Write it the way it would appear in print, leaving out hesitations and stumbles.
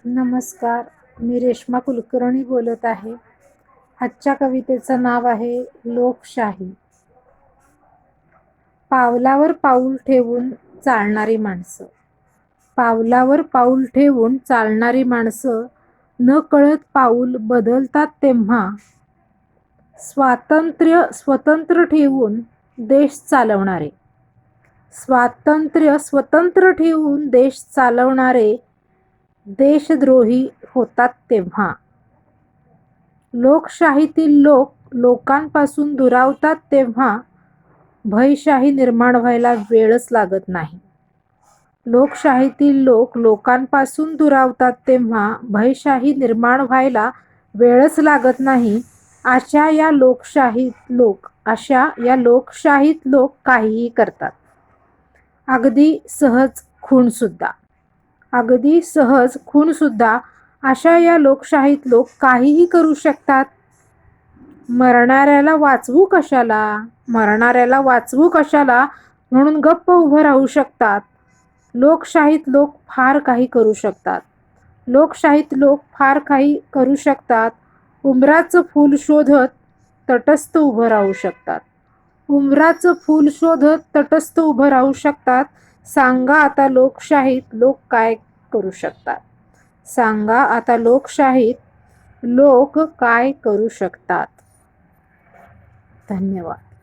नमस्कार, मी रेश्मा कुलकर्णी बोलत आहे. आजच्या कवितेचं नाव आहे लोकशाही. पावलावर पाऊल ठेवून चालणारी माणसं. पावलावर पाऊल ठेवून चालणारी माणसं न कळत पाऊल बदलतात तेव्हा स्वतंत्र ठेवून देश चालवणारे. स्वतंत्र ठेवून देश चालवणारे देशद्रोही होतात तेव्हा. लोकशाहीतील लोक लोकांपासून दुरावतात तेव्हा भयशाही निर्माण व्हायला वेळच लागत नाही. लोकशाहीतील लोक लोकांपासून दुरावतात तेव्हा भयशाही निर्माण व्हायला वेळच लागत नाही. अशा या लोकशाहीत लोक काहीही करतात. अगदी सहज खून सुद्धा. अशा या लोकशाहीत लोक काहीही करू शकतात. मरणाऱ्याला वाचवू कशाला म्हणून गप्प उभं राहू शकतात. लोकशाहीत लोक फार काही करू शकतात. उंबराचं फूल शोधत तटस्थ उभं राहू शकतात. सांगा आता लोकशाहीत लोक काय करू शकतात. धन्यवाद.